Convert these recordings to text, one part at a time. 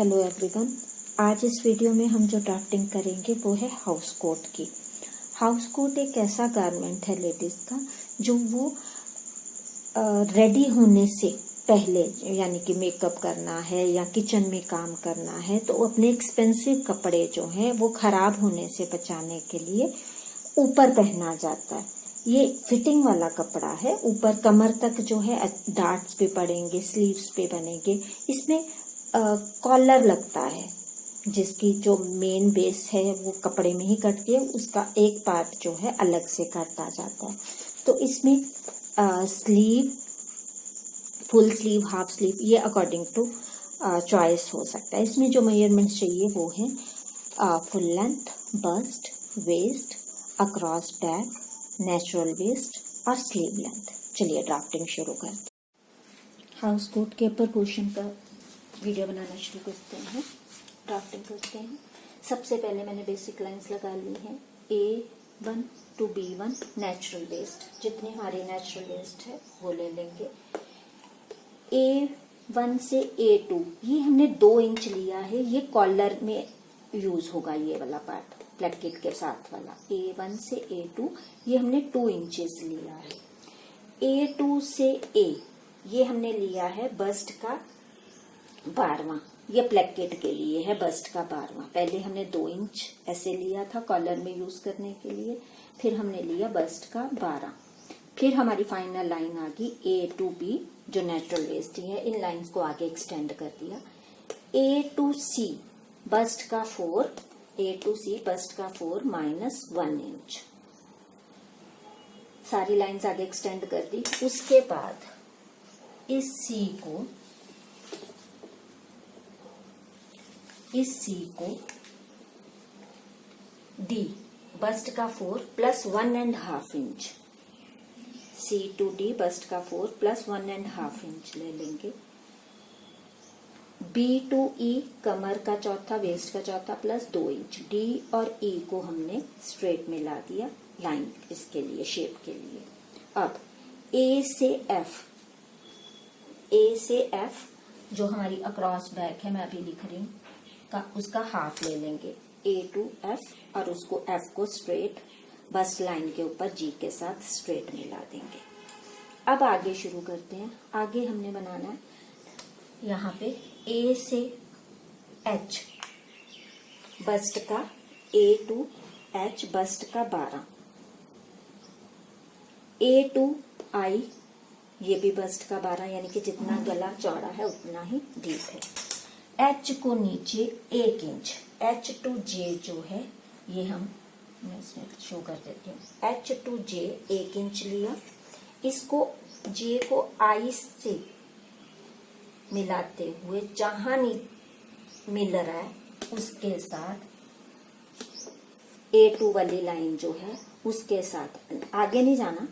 Hello everyone. आज इस video में हम जो ड्राफ्टिंग करेंगे वो है हाउस कोट की। हाउस कोट एक ऐसा गारमेंट है लेडीज का जो वो रेडी होने से पहले, यानी कि मेकअप करना है या किचन में काम करना है, तो अपने एक्सपेंसिव कपड़े जो हैं वो खराब होने से बचाने के लिए ऊपर पहना जाता है। ये फिटिंग वाला कपड़ा है, ऊपर कमर तक जो है डार्ट्स पे पड़ेंगे, स्लीव्स पे बनेंगे। इसमें कॉलर लगता है जिसकी जो मेन बेस है वो कपड़े में ही कटती है, उसका एक पार्ट जो है अलग से काटा जाता है। तो इसमें sleeve, full sleeve, half sleeve, ये अकॉर्डिंग टू चॉइस हो सकता है। इसमें जो मेजरमेंट चाहिए वो है full length, bust, waist, across back, natural waist और स्लीव लेंथ। चलिए ड्राफ्टिंग शुरू करते हैं। हाउस कोट के ऊपर पोर्शन का वीडियो बनाना शुरू करते हैं, ड्राफ्टिंग करते हैं। सबसे पहले मैंने बेसिक लाइंस लगा ली हैं। A1 to B1 natural waste, जितनी हमारी नेचुरल वेस्ट है वो ले लेंगे। A1 से A2 ये हमने 2 इंच लिया है, ये कॉलर में यूज होगा ये वाला पार्ट, प्लेकेट के साथ वाला। A1 से A2 ये हमने 2 इंचेस लिया है। A2 से A ये हमने लिया है बस्ट का 12वां, ये प्लेकेट के लिए है बस्ट का 12वां। पहले हमने 2 इंच ऐसे लिया था कॉलर में यूज करने के लिए, फिर हमने लिया बस्ट का 12। फिर हमारी फाइनल लाइन आ गई A to B जो नेचुरल वेस्ट है, इन लाइंस को आगे एक्सटेंड कर दिया। A to C बस्ट का 4, A to C बस्ट का 4 माइनस 1 इंच, सारी लाइंस आगे एक्सटेंड कर दी। उसके बाद इस C को D बस्ट का 4 plus 1.5 inch, C to D bust का 4 प्लस 1.5 इंच ले लेंगे। B to E कमर का चौथा, वेस्ट का चौथा प्लस 2 इंच। D और E को हमने स्ट्रेट में ला दिया लाइन इसके लिए, शेप के लिए। अब A से F जो हमारी अक्रॉस बैक है, मैं अभी लिख रही हूँ, का उसका हाफ ले लेंगे A to F और उसको F को स्ट्रेट बस्ट लाइन के ऊपर G के साथ स्ट्रेट मिला देंगे। अब आगे शुरू करते हैं। आगे हमने बनाना है यहाँ पे A से H बस्ट का, A to H बस्ट का 12, A to I ये भी बस्ट का 12, यानी कि जितना गला चौड़ा है उतना ही डीप है। H को नीचे 1 इंच, H to J जो है ये मैं इसमें शो कर देती हूँ। H to J 1 इंच लिया, इसको J को I से मिलाते हुए जहां मिल रहा है उसके साथ A2 वाली लाइन जो है उसके साथ, आगे नहीं जाना,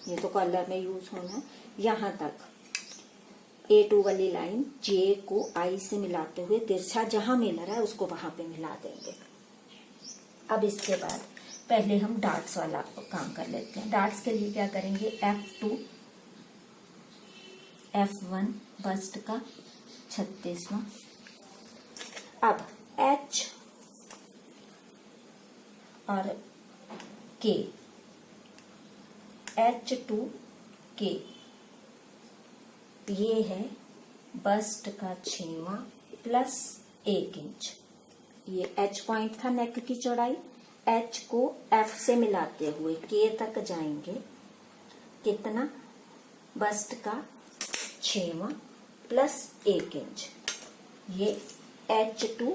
ये तो कॉलर में यूज होना है, यहां तक A2 वाली लाइन J को I से मिलाते हुए तिरछा जहां मिल रहा है उसको वहां पे मिला देंगे। अब इसके बाद पहले हम डार्ट्स वाला काम कर लेते हैं। डार्ट्स के लिए क्या करेंगे, F2 F1 बस्ट का 36वां। अब H और K, H to K ये है बस्ट का 6वां प्लस 1 इंच। ये H पॉइंट था नेक की चौड़ाई। H को F से मिलाते हुए K तक जाएंगे, कितना, बस्ट का 6वां प्लस 1 इंच, ये H to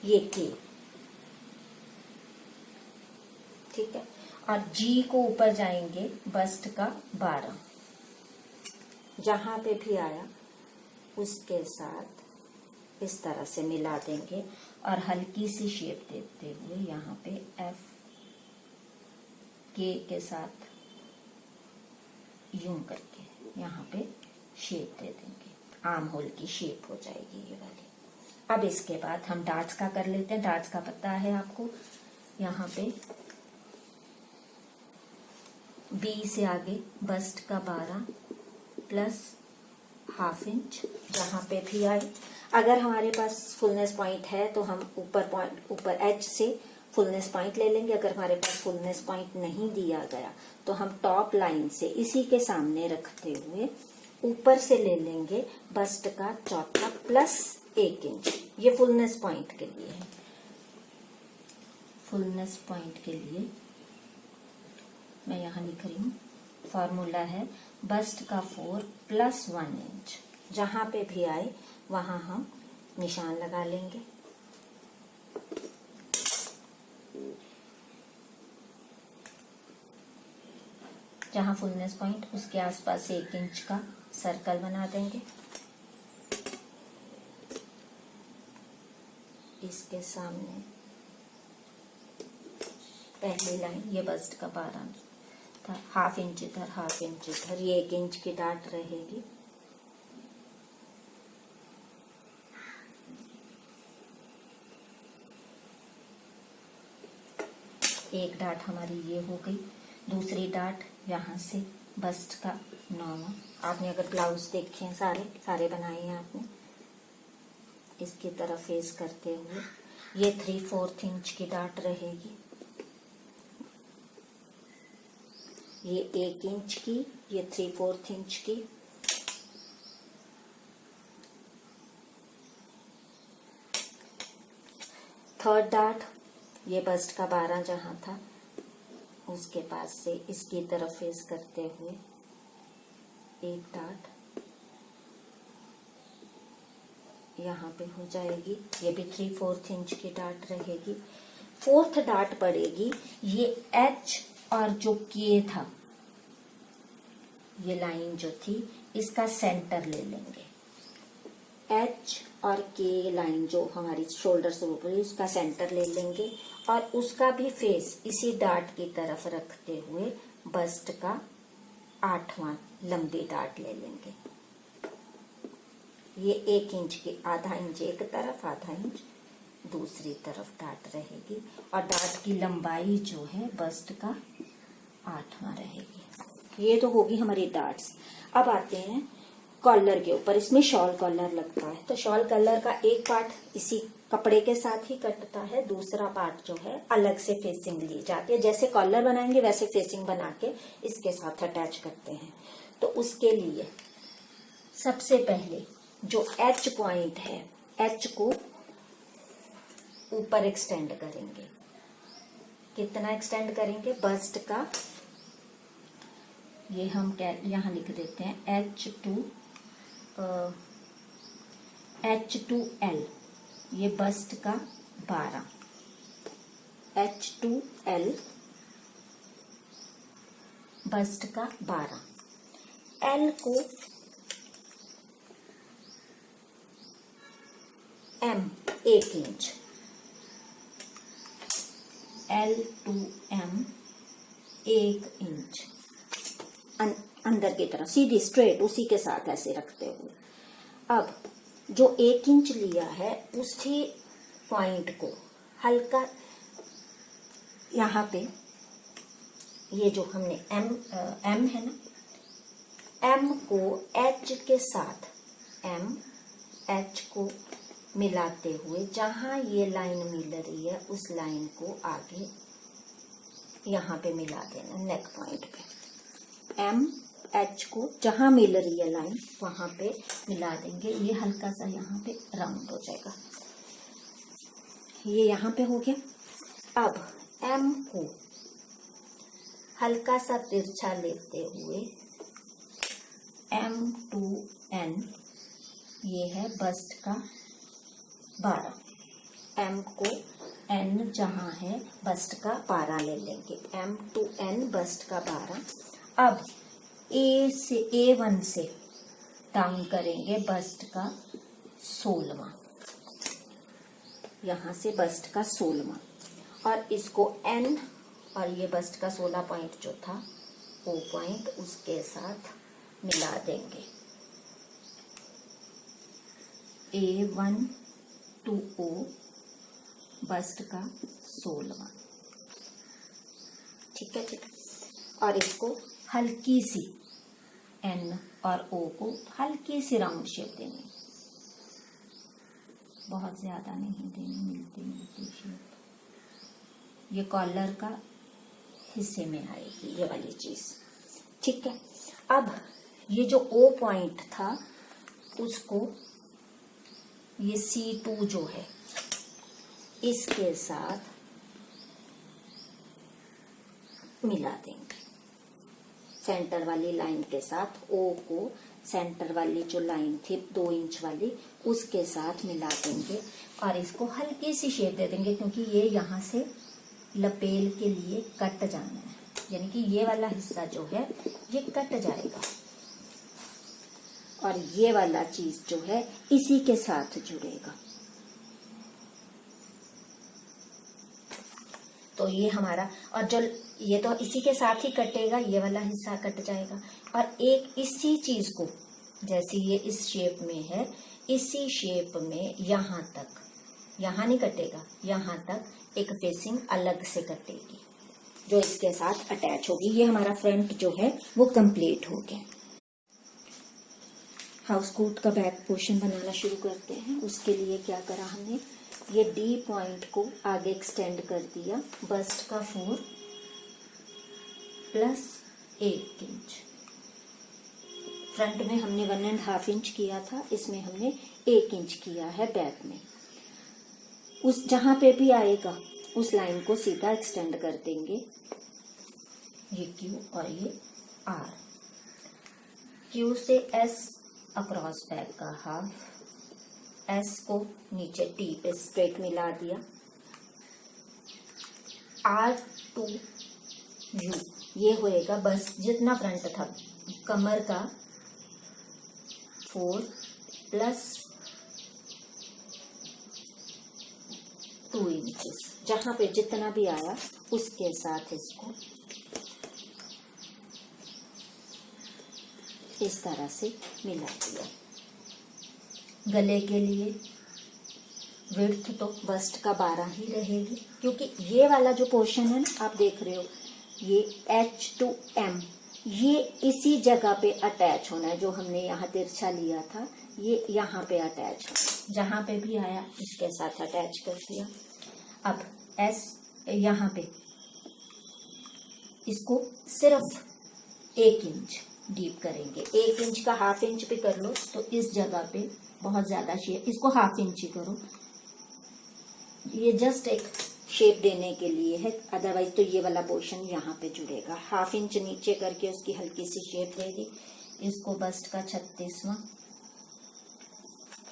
ये K, ठीक है। और G को ऊपर जाएंगे बस्ट का 12, जहां पे भी आया उसके साथ इस तरह से मिला देंगे और हल्की सी शेप देते हुए यहाँ पे F के साथ यूं करके यहाँ पे शेप दे देंगे, आर्म होल की शेप हो जाएगी ये वाली। अब इसके बाद हम डार्ट्स का कर लेते हैं। डार्ट्स का पता है आपको, यहाँ पे B से आगे बस्ट का 12 प्लस ½ इंच, जहां पे भी आए। अगर हमारे पास फुलनेस पॉइंट है तो हम ऊपर एज से फुलनेस पॉइंट ले लेंगे। अगर हमारे पास फुलनेस पॉइंट नहीं दिया गया तो हम टॉप लाइन से इसी के सामने रखते हुए ऊपर से ले लेंगे बस्ट का चौथा प्लस 1 इंच। ये फुलनेस पॉइंट के लिए है। फुलनेस पॉइंट के लिए मैं यहाँ लिख रही हूँ, फॉर्मूला है बस्ट का 4 प्लस 1 इंच। जहां पे भी आए वहां हम निशान लगा लेंगे। जहां फुलनेस पॉइंट उसके आसपास 1 इंच का सर्कल बना देंगे। इसके सामने पहली लाइन, ये बस्ट का 12 था, हाफ इंच इधर हाफ इंच इधर, ये 1 इंच की डाट रहेगी। एक डाट हमारी ये हो गई। दूसरी डाट यहाँ से बस्ट का 9। आपने अगर ब्लाउज देखे हैं, सारे बनाए हैं आपने, इसकी तरफ फेस करते हुए ये 3/4 इंच की डाट रहेगी। ये 1 इंच की, ये 3/4 इंच की। थर्ड डाट, ये बस्ट का 12 जहां था उसके पास से इसकी तरफ फेस करते हुए एक डाट यहाँ पे हो जाएगी। ये भी 3/4 इंच की डाट रहेगी। फोर्थ डाट पड़ेगी, ये एच और जो के था, ये लाइन जो थी, इसका सेंटर ले लेंगे। एच और के लाइन जो हमारी शोल्डर से ऊपर, उसका सेंटर ले लेंगे और उसका भी फेस इसी डाट की तरफ रखते हुए बस्ट का 8वां लंबी डाट ले लेंगे। ये 1 इंच की, आधा इंच एक तरफ आधा इंच दूसरी तरफ डाट रहेगी और डाट की लंबाई जो है बस्ट का 8वां रहेगी। ये तो होगी हमारी डाट्स। अब आते हैं कॉलर के ऊपर। इसमें शॉल कॉलर लगता है, तो शॉल कॉलर का एक पार्ट इसी कपड़े के साथ ही कटता है, दूसरा पार्ट जो है अलग से फेसिंग ली जाती है। जैसे कॉलर बनाएंगे वैसे फेसिंग बना के इसके साथ अटैच करते हैं। तो उसके लिए सबसे पहले जो एच पॉइंट है, एच को ऊपर एक्सटेंड करेंगे। कितना एक्सटेंड करेंगे? बस्ट का, ये हम यहां लिख देते हैं H2L, ये बस्ट का 12, H2L बस्ट का 12। L को M 1 inch, L to M 1 inch अंदर की तरफ सीधी स्ट्रेट उसी के साथ ऐसे रखते हुए। अब जो 1 इंच लिया है उसी पॉइंट को हल्का यहाँ पे, ये जो हमने M है ना, M को H के साथ, M H को मिलाते हुए जहां ये लाइन मिल रही है उस लाइन को आगे यहाँ पे मिला देना। नेक पॉइंट पे M H को जहां मिल रही है लाइन वहां पे मिला देंगे। ये हल्का सा यहाँ पे राउंड हो जाएगा। ये यहाँ पे हो गया। अब M को हल्का सा तिरछा लेते हुए M to N, ये है बस्ट का 12, M को N जहां है बस्ट का 12 ले लेंगे। M to N बस्ट का 12। अब A1 से डाउन करेंगे बस्ट का 16वां, यहाँ से बस्ट का 16वां, और इसको N और ये बस्ट का 16 पॉइंट जो था O पॉइंट उसके साथ मिला देंगे। A1 to O बस्ट का 16वां। ठीक है, ठीक है। और इसको हल्की सी N और O को हल्की सी राउंड शेप देंगे। बहुत ज्यादा नहीं देनी, मिलती मिलती शेप। ये कॉलर का हिस्से में आएगी ये वाली चीज, ठीक है। अब ये जो O पॉइंट था उसको ये C2 जो है इसके साथ मिला देंगे, सेंटर वाली लाइन के साथ O को सेंटर वाली जो लाइन थी 2 इंच वाली उसके साथ मिला देंगे और इसको हल्की सी शेप दे देंगे, क्योंकि ये यहाँ से लपेल के लिए कट जाना है, यानी कि ये वाला हिस्सा जो है ये कट जाएगा और ये वाला चीज जो है इसी के साथ जुड़ेगा। तो ये हमारा, और जो ये तो इसी के साथ ही कटेगा, ये वाला हिस्सा कट जाएगा और एक इसी चीज को, जैसे ये इस शेप में है, इसी शेप में यहाँ तक, यहाँ नहीं कटेगा, यहाँ तक एक फेसिंग अलग से कटेगी जो इसके साथ अटैच होगी। ये हमारा फ्रंट जो है वो कंप्लीट हो गया। हाउस कोट का बैक पोर्शन बनाना शुरू करते हैं। उसके लिए क्या करा हमने, ये D पॉइंट को आगे एक्सटेंड कर दिया, बस्ट का 4 प्लस 1 इंच। फ्रंट में हमने 1.5 इंच किया था, इसमें हमने 1 इंच किया है बैक में। उस जहां पे भी आएगा उस लाइन को सीधा एक्सटेंड कर देंगे, ये Q और ये R। Q से S अक्रॉस बैक का हाफ, S को नीचे T पे स्ट्रेट मिला दिया, R to U ये होएगा बस जितना फ्रंट था कमर का 4 प्लस 2 इंचेस, जहां पे जितना भी आया उसके साथ इसको इस तरह से मिला दिया। गले के लिए विड्थ तो बस्ट का 12 ही रहेगी, क्योंकि ये वाला जो पोर्शन है ना आप देख रहे हो, ये H to M ये इसी जगह पे अटैच होना है। जो हमने यहाँ तिरछा लिया था ये यहाँ पे अटैच हो, जहां पे भी आया इसके साथ अटैच कर दिया। अब S यहाँ पे इसको सिर्फ 1 इंच डीप करेंगे, 1 इंच का हाफ इंच भी कर लो तो इस जगह पे बहुत ज्यादा शेप, इसको हाफ इंच ही करो, ये जस्ट एक शेप देने के लिए है, अदरवाइज तो ये वाला पोर्शन यहाँ पे जुड़ेगा। हाफ इंच नीचे करके उसकी हल्की सी शेप दे दी। इसको बस्ट का 36वां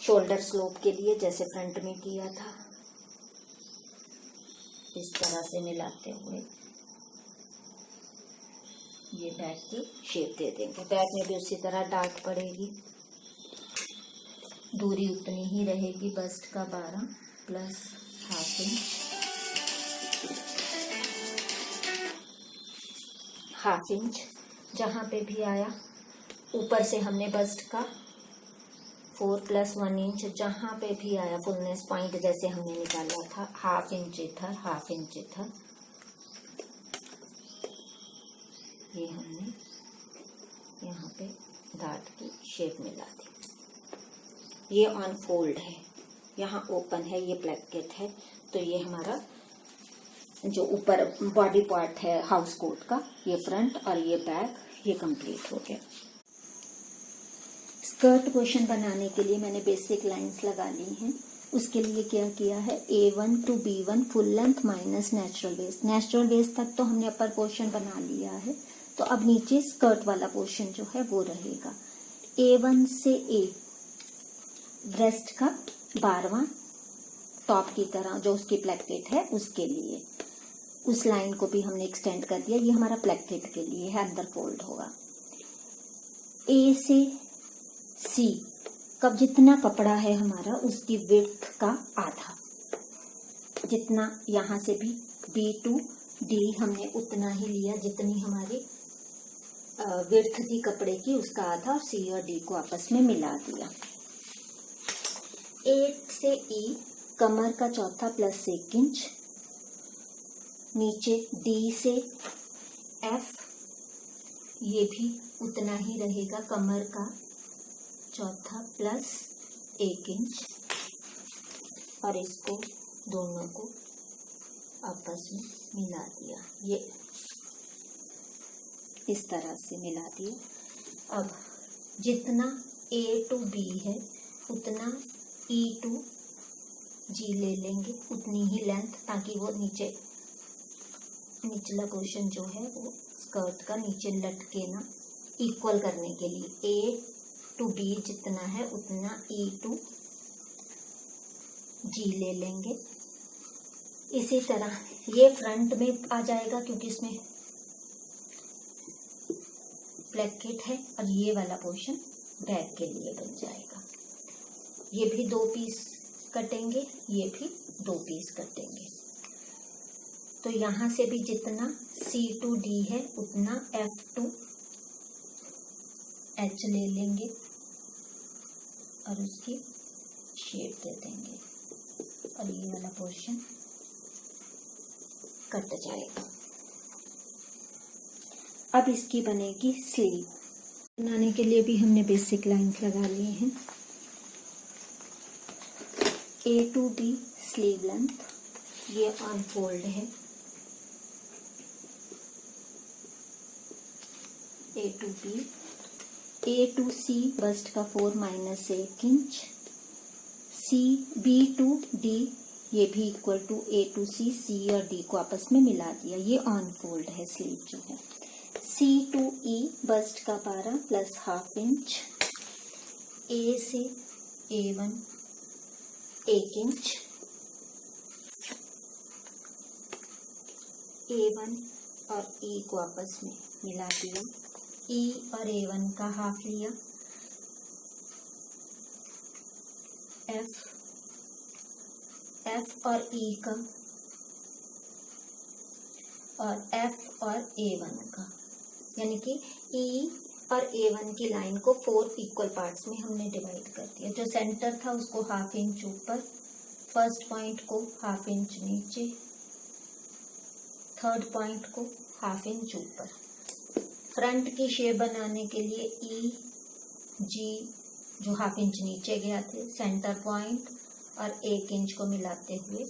शोल्डर स्लोप के लिए जैसे फ्रंट में किया था इस तरह से मिलाते हुए ये बैक की शेप दे देंगे। बैक में भी उसी तरह डार्ट पड़ेगी, दूरी उतनी ही रहेगी, बस्ट का 12 plus half inch, half inch जहां पे भी आया ऊपर से हमने बस्ट का 4 प्लस 1 इंच, जहां पे भी आया फुलनेस पॉइंट जैसे हमने निकाला था, हाफ इंच इधर हाफ इंच इधर, ये हमने यहाँ पे डार्ट की शेप मिला दी। ये ऑन फोल्ड है, यहाँ ओपन है, ये प्लेकेट है, तो ये हमारा जो ऊपर बॉडी पार्ट है हाउस कोट का, ये फ्रंट और ये बैक, ये कंप्लीट हो गया। स्कर्ट पोर्शन बनाने के लिए मैंने बेसिक लाइंस लगा ली हैं। उसके लिए क्या किया है, A1 to B1 full length minus natural waist. Natural waist तक तो हमने अपर पोर्शन बना लिया है, तो अब नीचे स्कर्ट वाला पोर्शन जो है वो रहेगा। A1 से A ब्रेस्ट का 12वां टॉप की तरह जो उसकी प्लेकेट है उसके लिए, उस लाइन को भी हमने एक्सटेंड कर दिया। ये हमारा प्लेकेट के लिए है, अंदर फोल्ड होगा। A से C कब जितना कपड़ा है हमारा उसकी विड्थ का आधा, जितना यहाँ से भी B to D हमने उतना ही लिया जितनी हमारी विड्थ थी कपड़े की, उसका आधा, और C और D को आपस में मिला दिया। 8 से E कमर का चौथा प्लस 1 इंच, नीचे D से F ये भी उतना ही रहेगा, कमर का चौथा प्लस 1 इंच, और इसको दोनों को आपस में मिला दिया, ये इस तरह से मिला दिया। अब जितना A to B है उतना E to G ले लेंगे, उतनी ही लेंथ, ताकि वो नीचे निचला पोर्शन जो है वो स्कर्ट का नीचे लटके ना, इक्वल करने के लिए A to B जितना है उतना E to G ले लेंगे। इसी तरह ये फ्रंट में आ जाएगा क्योंकि इसमें ब्लैकेट है, और ये वाला पोर्शन बैक के लिए बन जाएगा। ये भी 2 पीस कटेंगे, ये भी 2 पीस कटेंगे। तो यहाँ से भी जितना C to D है उतना F to H ले लेंगे और उसकी शेप दे देंगे, और ये वाला पोर्शन कट जाएगा। अब इसकी बनेगी स्लीव। बनाने के लिए भी हमने बेसिक लाइंस लगा लिए हैं। A to B sleeve length, ये अनफोल्ड है। A to B, A to C bust का 4 - 1 इंच, B to D ये भी equal to A to C और D को आपस में मिला दिया, ये ऑन फोल्ड है स्लीव जो है। C to E बस्ट का 12 + ½ इंच, A से A1 1 इंच, A1 और E को आपस में मिला दिया, E और A1 का हाफ लिया, F और E का, और F और A1 का, यानी कि E और A1 की लाइन को 4 इक्वल पार्ट्स में हमने डिवाइड कर दिया। जो सेंटर था उसको ½ इंच ऊपर, फर्स्ट पॉइंट को ½ इंच नीचे, थर्ड पॉइंट को ½ इंच ऊपर। फ्रंट की शेप बनाने के लिए E, G जो ½ इंच नीचे गया थे, सेंटर पॉइंट और 1 इंच को मिलाते हुए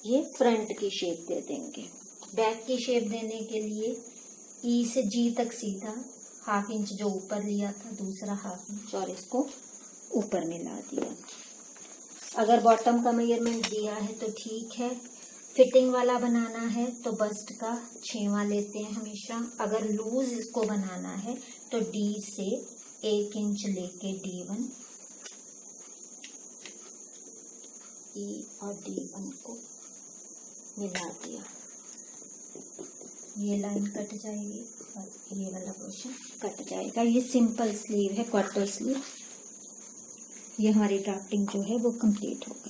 ये फ्रंट की शेप दे देंगे। बैक की शेप देने के लिए E से G तक सीधा ½ इंच जो ऊपर लिया था, दूसरा ½ इंच, और इसको ऊपर मिला दिया। अगर बॉटम का मेजरमेंट दिया है तो ठीक है, फिटिंग वाला बनाना है तो बस्ट का 6वां लेते हैं हमेशा। अगर लूज इसको बनाना है तो D से 1 इंच लेके D1, E और D1 को मिला दिया, ये लाइन कट जाएगी और ये वाला पोर्शन कट जाएगा। ये सिंपल स्लीव है, क्वार्टर स्लीव। ये हमारी ड्राफ्टिंग जो है वो कंप्लीट हो गई।